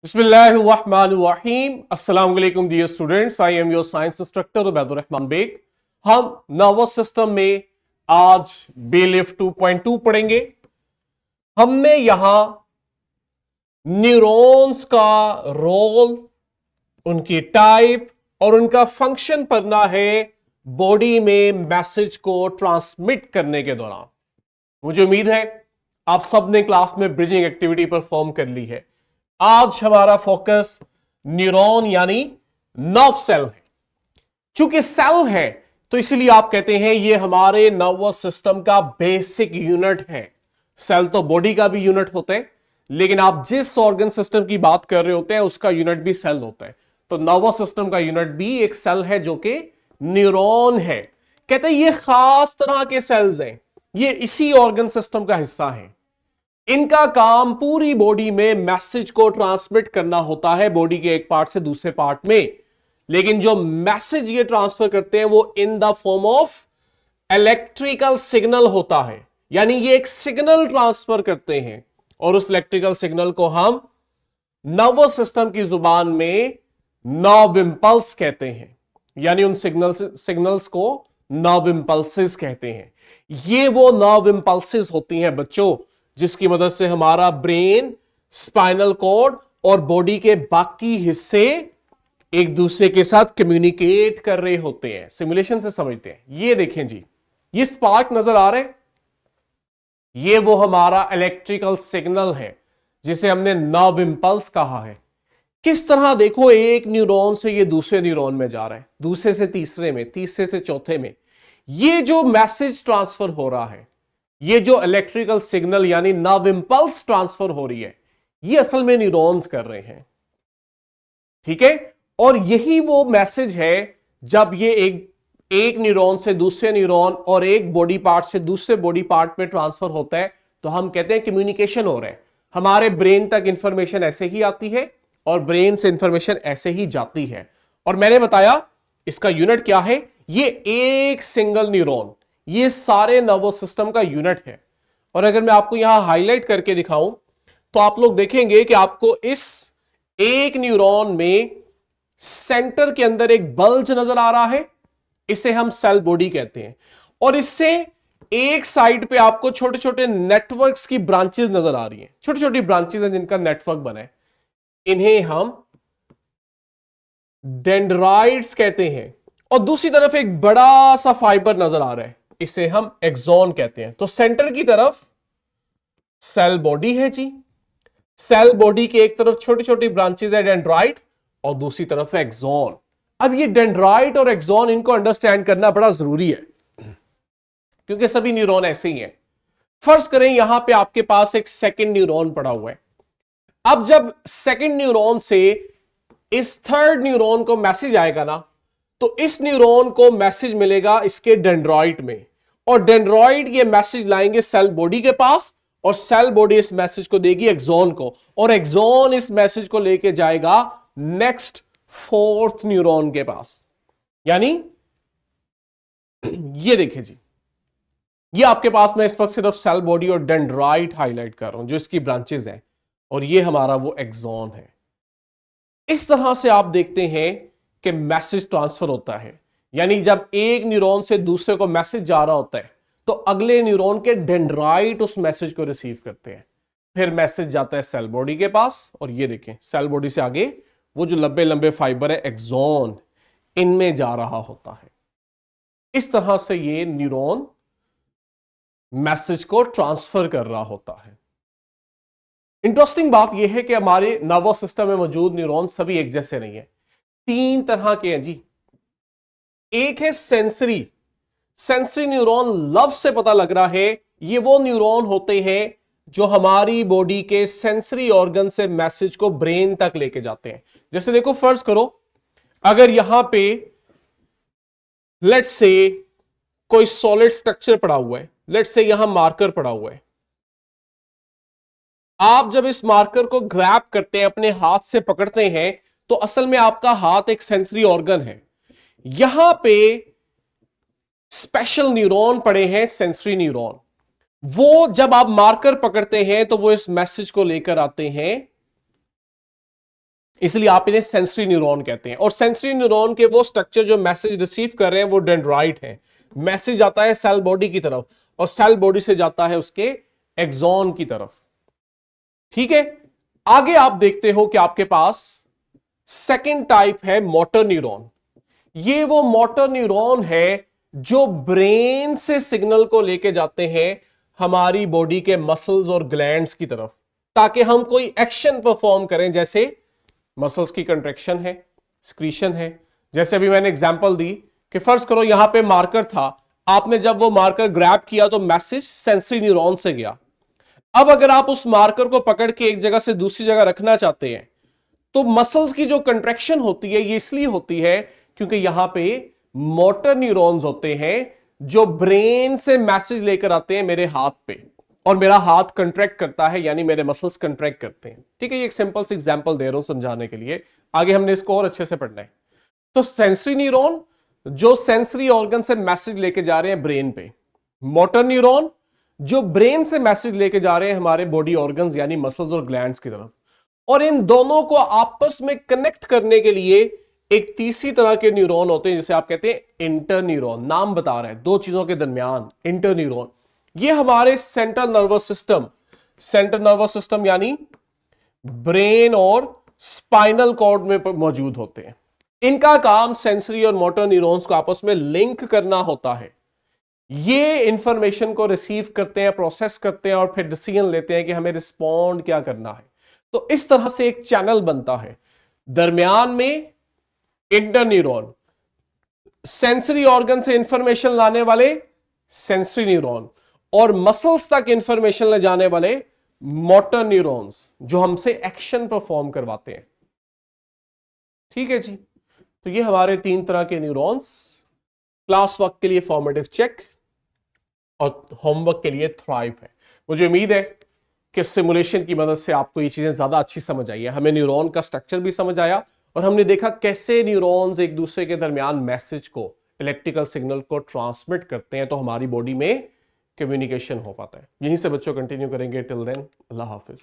बिस्मिल्लाहिर्रहमानिर्रहीम। अस्सलाम वालेकुम dear students, I am your science instructor Ubaidur Rahman Baig. हम नर्वस सिस्टम में आज बेलिफ 2.2 पढ़ेंगे। हमने यहां न्यूरॉन्स का रोल, उनकी टाइप और उनका फंक्शन पढ़ना है बॉडी में मैसेज को ट्रांसमिट करने के दौरान। मुझे उम्मीद है आप सबने क्लास में ब्रिजिंग एक्टिविटी परफॉर्म कर ली है। आज हमारा फोकस न्यूरॉन यानी नर्व सेल है। चूंकि सेल है तो इसलिए आप कहते हैं ये हमारे नर्वस सिस्टम का बेसिक यूनिट है। सेल तो बॉडी का भी यूनिट होते हैं, लेकिन आप जिस ऑर्गन सिस्टम की बात कर रहे होते हैं उसका यूनिट भी सेल होता है। तो नर्वस सिस्टम का यूनिट भी एक सेल है जो कि न्यूरॉन है। कहते हैं ये खास तरह के सेल्स हैं, ये इसी ऑर्गन सिस्टम का हिस्सा है। इनका काम पूरी बॉडी में मैसेज को ट्रांसमिट करना होता है, बॉडी के एक पार्ट से दूसरे पार्ट में। लेकिन जो मैसेज ये ट्रांसफर करते हैं वो in the form of electrical signal होता है, यानी ये एक सिग्नल ट्रांसफर करते हैं और उस इलेक्ट्रिकल सिग्नल को हम नर्वस सिस्टम की जुबान में नर्व इंपल्स कहते हैं, यानी उन सिग्नल्स को नर्व इंपल्सेस कहते हैं। ये वो नर्व इंपल्सेस होती हैं बच्चों जिसकी मदद से हमारा ब्रेन, स्पाइनल कॉर्ड और बॉडी के बाकी हिस्से एक दूसरे के साथ कम्युनिकेट कर रहे होते हैं। सिमुलेशन से समझते हैं। ये देखें जी, ये स्पार्क नजर आ रहे हैं, ये वो हमारा इलेक्ट्रिकल सिग्नल है जिसे हमने नर्व इंपल्स कहा है। किस तरह देखो, एक न्यूरॉन से ये दूसरे न्यूरॉन में जा रहा है, दूसरे से तीसरे में, तीसरे से चौथे में। ये जो मैसेज ट्रांसफर हो रहा है, ये जो इलेक्ट्रिकल सिग्नल यानी नर्व इंपल्स ट्रांसफर हो रही है, ये असल में न्यूरॉन्स कर रहे हैं। ठीक है, और यही वो मैसेज है जब ये एक न्यूरॉन से दूसरे न्यूरॉन और एक बॉडी पार्ट से दूसरे बॉडी पार्ट में ट्रांसफर होता है तो हम कहते हैं कम्युनिकेशन हो रहा है। हमारे ब्रेन तक इंफॉर्मेशन ऐसे ही आती है और ब्रेन से इंफॉर्मेशन ऐसे ही जाती है। और मैंने बताया इसका यूनिट क्या है, ये एक सिंगल न्यूरॉन ये सारे नर्वस सिस्टम का यूनिट है। और अगर मैं आपको यहां हाईलाइट करके दिखाऊं तो आप लोग देखेंगे कि आपको इस एक न्यूरॉन में सेंटर के अंदर एक बल्ज नजर आ रहा है, इसे हम सेल बॉडी कहते हैं। और इससे एक साइड पे आपको छोटे छोटे नेटवर्क्स की ब्रांचेस नजर आ रही हैं, छोटी छोटी ब्रांचेस हैं जिनका नेटवर्क बना है। इन्हें हम डेंड्राइट्स कहते हैं। और दूसरी तरफ एक बड़ा सा फाइबर नजर आ रहा है, इसे हम एक्सॉन कहते हैं। तो सेंटर की तरफ सेल बॉडी है जी, सेल बॉडी की एक तरफ छोटी छोटी ब्रांचेस है डेंड्राइट और दूसरी तरफ है एक्सॉन। अब ये डेंड्राइट और एक्सॉन इनको अंडरस्टैंड करना बड़ा जरूरी है क्योंकि सभी न्यूरॉन ऐसे ही हैं। फर्ज करें यहां पे आपके पास एक सेकंड न्यूरॉन पड़ा हुआ है। अब जब सेकंड न्यूरॉन से इस थर्ड न्यूरॉन को मैसेज आएगा ना, तो इस न्यूरॉन को मैसेज मिलेगा इसके डेंड्राइट में, और डेंड्राइट ये मैसेज लाएंगे सेल बॉडी के पास, और सेल बॉडी इस मैसेज को देगी एक्सॉन को, और एक्सॉन इस मैसेज को लेके जाएगा नेक्स्ट फोर्थ न्यूरॉन के पास। यानी ये देखिए जी, ये आपके पास मैं इस वक्त सिर्फ सेल बॉडी और डेंड्राइट हाईलाइट कर रहा हूं जो इसकी ब्रांचेस हैं, और ये हमारा वो एक्सॉन है। इस तरह से आप देखते हैं कि मैसेज ट्रांसफर होता है। यानी जब एक न्यूरॉन से दूसरे को मैसेज जा रहा होता है तो अगले न्यूरॉन के डेंड्राइट उस मैसेज को रिसीव करते हैं, फिर मैसेज जाता है सेल बॉडी के पास, और ये देखें सेल बॉडी से आगे वो जो लंबे लंबे फाइबर है एक्सॉन, इनमें जा रहा होता है। इस तरह से ये न्यूरॉन मैसेज को ट्रांसफर कर रहा होता है। इंटरेस्टिंग बात यह है कि हमारे नर्वस सिस्टम में मौजूद न्यूरॉन सभी एक जैसे नहीं है। तीन तरह के हैं जी। एक है सेंसरी, सेंसरी न्यूरॉन लफ्ज से पता लग रहा है ये वो न्यूरॉन होते हैं जो हमारी बॉडी के सेंसरी ऑर्गन से मैसेज को ब्रेन तक लेके जाते हैं। जैसे देखो, फर्ज करो अगर यहां पे लेट्स से कोई सॉलिड स्ट्रक्चर पड़ा हुआ है, लेट्स से यहां मार्कर पड़ा हुआ है, आप जब इस मार्कर को ग्रैब करते हैं, अपने हाथ से पकड़ते हैं, तो असल में आपका हाथ एक सेंसरी ऑर्गन है। यहां पे स्पेशल न्यूरॉन पड़े हैं, सेंसरी न्यूरॉन। वो जब आप मार्कर पकड़ते हैं तो वो इस मैसेज को लेकर आते हैं इसलिए आप इन्हें सेंसरी न्यूरॉन कहते हैं। और सेंसरी न्यूरॉन के वो स्ट्रक्चर जो मैसेज रिसीव कर रहे हैं वो डेंड्राइट है। मैसेज आता है सेल बॉडी की तरफ और सेल बॉडी से जाता है उसके एक्सॉन की तरफ। ठीक है, आगे आप देखते हो कि आपके पास सेकेंड टाइप है मोटर न्यूरॉन। ये वो मोटर न्यूरॉन है जो ब्रेन से सिग्नल को लेके जाते हैं हमारी बॉडी के मसल्स और ग्लैंड्स की तरफ, ताकि हम कोई एक्शन परफॉर्म करें, जैसे मसल्स की कंट्रैक्शन है, सिक्रीशन है। जैसे अभी मैंने एग्जांपल दी कि फर्ज करो यहां पे मार्कर था, आपने जब वो मार्कर ग्रैब किया तो मैसेज सेंसरी न्यूरॉन से गया। अब अगर आप उस मार्कर को पकड़ के एक जगह से दूसरी जगह रखना चाहते हैं तो मसल्स की जो कंट्रैक्शन होती है ये इसलिए होती है क्योंकि यहां पे मोटर न्यूरॉन्स होते हैं जो ब्रेन से मैसेज लेकर आते हैं मेरे हाथ पे, और मेरा हाथ कंट्रैक्ट करता है, यानी मेरे मसल्स कंट्रैक्ट करते हैं। ठीक है, ये एक सिंपल सी एग्जांपल दे रहा हूं समझाने के लिए, आगे हमने इसको और अच्छे से पढ़ना है। तो सेंसरी न्यूरॉन जो सेंसरी ऑर्गन से मैसेज लेके जा रहे हैं ब्रेन पे, मोटर न्यूरॉन जो ब्रेन से मैसेज लेके जा रहे हैं हमारे बॉडी ऑर्गन्स यानी मसल्स और ग्लैंड्स की तरफ। और इन दोनों को आपस में कनेक्ट करने के लिए एक तीसरी तरह के न्यूरॉन होते हैं जिसे आप कहते हैं इंटरन्यूरॉन। नाम बता रहा है, दो चीजों के दरमियान इंटरन्यूरॉन। ये हमारे सेंट्रल नर्वस सिस्टम यानी ब्रेन और स्पाइनल कॉर्ड में मौजूद होते हैं। इनका काम सेंसरी और मोटर न्यूरॉन्स को आपस में लिंक करना होता है। ये इंफॉर्मेशन को रिसीव करते हैं, प्रोसेस करते हैं और फिर डिसीजन लेते हैं कि हमें रिस्पॉन्ड क्या करना है। तो इस तरह से एक चैनल बनता है, दरमियान में इंटरन्यूरॉन, सेंसरी ऑर्गन से इंफॉर्मेशन लाने वाले सेंसरी न्यूरॉन, और मसल्स तक इंफॉर्मेशन ले जाने वाले मोटर न्यूरॉन्स जो हमसे एक्शन परफॉर्म करवाते हैं। ठीक है जी, तो ये हमारे तीन तरह के न्यूरॉन्स। क्लास वर्क के लिए फॉर्मेटिव चेक और होमवर्क के लिए थ्राइव है। मुझे उम्मीद है कि सिमुलेशन की मदद से आपको ये चीजें ज्यादा अच्छी समझ आई है। हमें न्यूरॉन का स्ट्रक्चर भी समझ आया और हमने देखा कैसे न्यूरॉन्स एक दूसरे के दरमियान मैसेज को, इलेक्ट्रिकल सिग्नल को ट्रांसमिट करते हैं, तो हमारी बॉडी में कम्युनिकेशन हो पाता है। यहीं से बच्चों कंटिन्यू करेंगे। टिल देन, अल्लाह हाफिज।